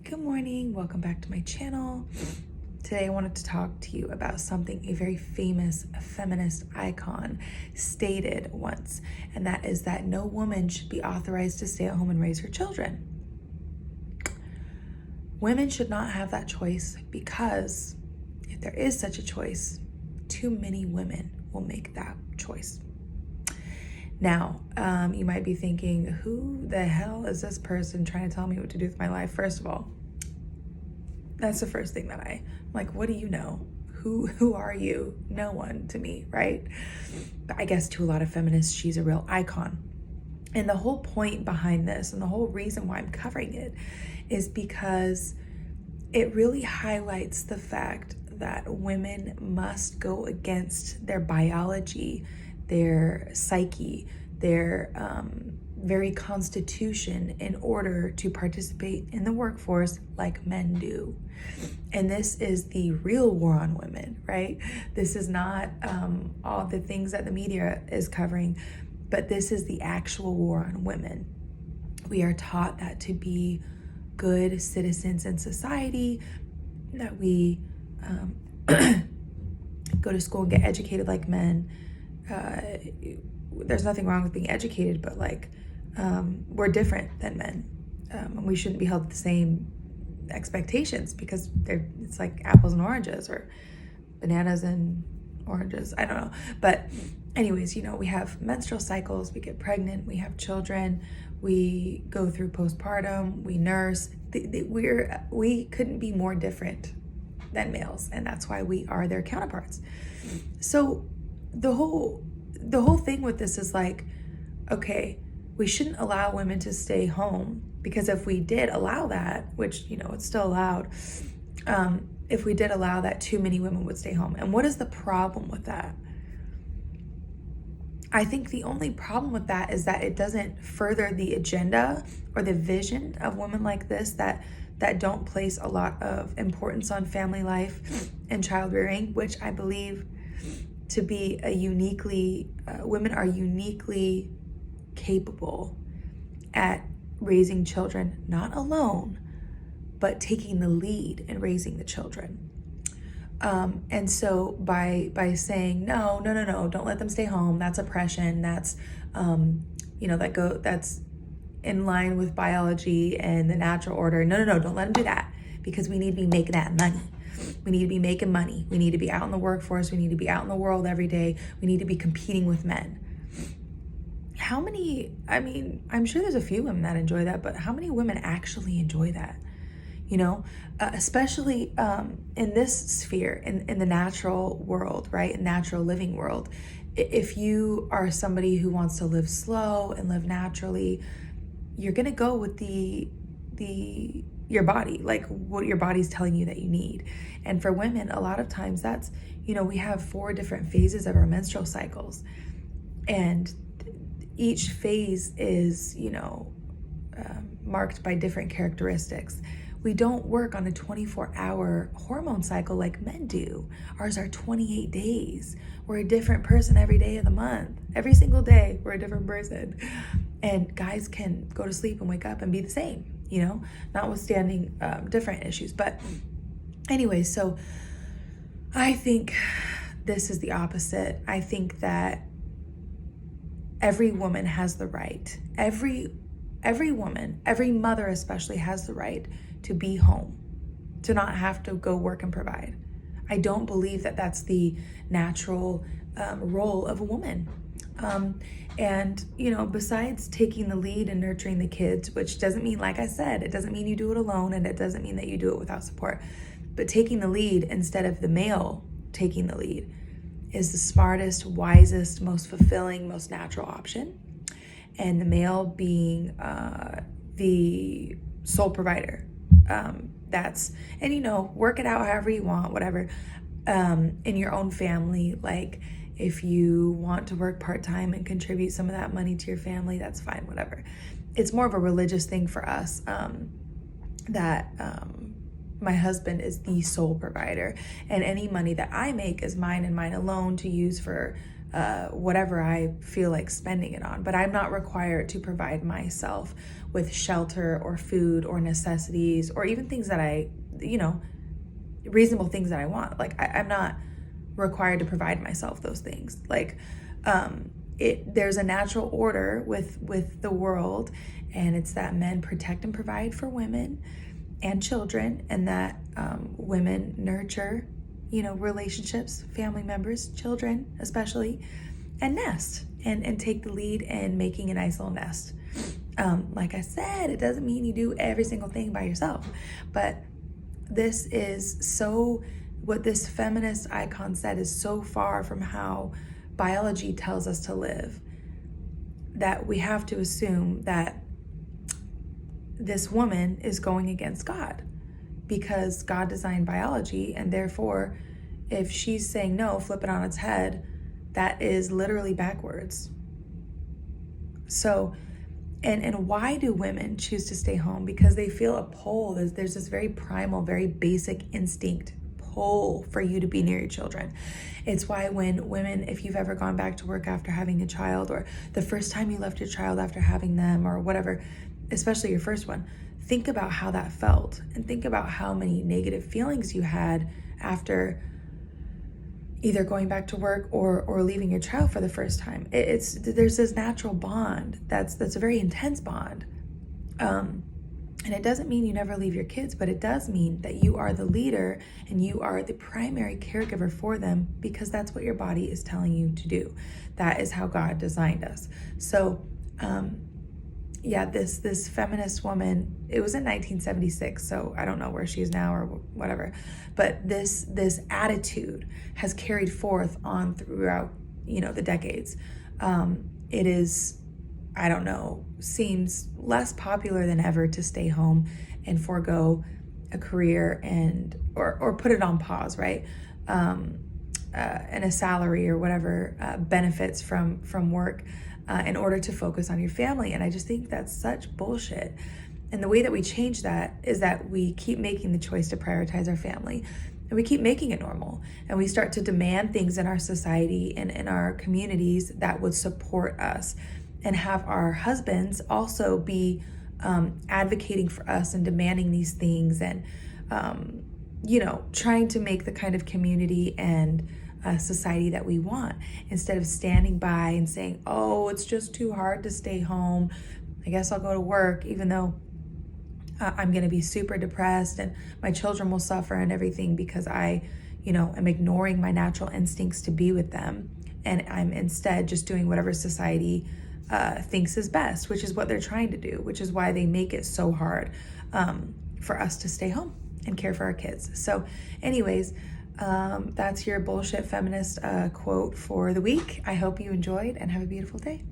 Good morning, welcome back to my channel. Today I wanted to talk to you about something a very famous feminist icon stated once, and that is that no woman should be authorized to stay at home and raise her children. Women should not have that choice because if there is such a choice, too many women will make that choice. Now, you might be thinking, who the hell is this person trying to tell me what to do with my life? First of all, that's the first thing that I'm like, what do you know? Who are you? No one to me, right? But I guess to a lot of feminists, she's a real icon. And the whole point behind this and the whole reason why I'm covering it is because it really highlights the fact that women must go against their biology, their psyche, their very constitution in order to participate in the workforce like men do. And this is the real war on women, right? This is not all the things that the media is covering, but this is the actual war on women. We are taught that to be good citizens in society, that we go to school and get educated like men. There's nothing wrong with being educated, but we're different than men. And we shouldn't be held to the same expectations because it's like apples and oranges or bananas and oranges. I don't know. But anyways, we have menstrual cycles, we get pregnant, we have children, we go through postpartum, we nurse. We couldn't be more different than males, and that's why we are their counterparts. So the whole thing with this is like, okay, we shouldn't allow women to stay home, because if we did allow that, which it's still allowed, if we did allow that, too many women would stay home. And what is the problem with that? I think the only problem with that is that it doesn't further the agenda or the vision of women like this that don't place a lot of importance on family life and child rearing, which I believe to be women are uniquely capable at raising children, not alone, but taking the lead in raising the children. And so by saying no, don't let them stay home, that's oppression, that's that's in line with biology and the natural order. No, don't let them do that, because we need to be making that money. We need to be making money. We need to be out in the workforce. We need to be out in the world every day. We need to be competing with men. I'm sure there's a few women that enjoy that, but how many women actually enjoy that? Especially in this sphere, in the natural world, right? Natural living world. If you are somebody who wants to live slow and live naturally, you're going to go with your body, like what your body's telling you that you need. And for women, a lot of times that's, we have 4 different phases of our menstrual cycles. And each phase is, marked by different characteristics. We don't work on a 24-hour hormone cycle like men do. Ours are 28 days. We're a different person every day of the month. Every single day, we're a different person. And guys can go to sleep and wake up and be the same, notwithstanding different issues. But anyway, so I think this is the opposite. I think that every woman has the right, every woman, every mother especially, has the right to be home, to not have to go work and provide. I don't believe that that's the natural role of a woman. And besides taking the lead and nurturing the kids, which doesn't mean, like I said, it doesn't mean you do it alone, and it doesn't mean that you do it without support, but taking the lead instead of the male taking the lead is the smartest, wisest, most fulfilling, most natural option. And the male being the sole provider. Work it out however you want, whatever, in your own family. Like, if you want to work part-time and contribute some of that money to your family, that's fine, whatever. It's more of a religious thing for us, that my husband is the sole provider, and any money that I make is mine and mine alone to use for whatever I feel like spending it on. But I'm not required to provide myself with shelter or food or necessities or even things that I, reasonable things that I want. Like I'm not required to provide myself those things. Like there's a natural order with the world, and it's that men protect and provide for women and children, and that women nurture, relationships, family members, children especially, and nest and take the lead in making a nice little nest. Like I said, it doesn't mean you do every single thing by yourself, but this is so, what this feminist icon said is so far from how biology tells us to live, that we have to assume that this woman is going against God, because God designed biology, and therefore if she's saying no, flip it on its head, that is literally backwards. So, and why do women choose to stay home? Because they feel a pull. There's this very primal, very basic instinct pull for you to be near your children. It's why when women, if you've ever gone back to work after having a child, or the first time you left your child after having them, or whatever, especially your first one, think about how that felt, and think about how many negative feelings you had after either going back to work or leaving your child for the first time. There's this natural bond that's a very intense bond. And it doesn't mean you never leave your kids, but it does mean that you are the leader and you are the primary caregiver for them, because that's what your body is telling you to do. That is how God designed us. So, this feminist woman, it was in 1976, so I don't know where she is now or whatever, but this attitude has carried forth on throughout, the decades. It is, I don't know, seems less popular than ever to stay home and forego a career or put it on pause, right? And a salary or whatever benefits from work in order to focus on your family. And I just think that's such bullshit. And the way that we change that is that we keep making the choice to prioritize our family, and we keep making it normal, and we start to demand things in our society and in our communities that would support us, and have our husbands also be advocating for us and demanding these things, and trying to make the kind of community and society that we want, instead of standing by and saying, oh, it's just too hard to stay home, I guess I'll go to work, even though I'm going to be super depressed and my children will suffer and everything, because I am ignoring my natural instincts to be with them, and I'm instead just doing whatever society thinks is best, which is what they're trying to do, which is why they make it so hard for us to stay home and care for our kids. So anyways, that's your bullshit feminist quote for the week. I hope you enjoyed, and have a beautiful day.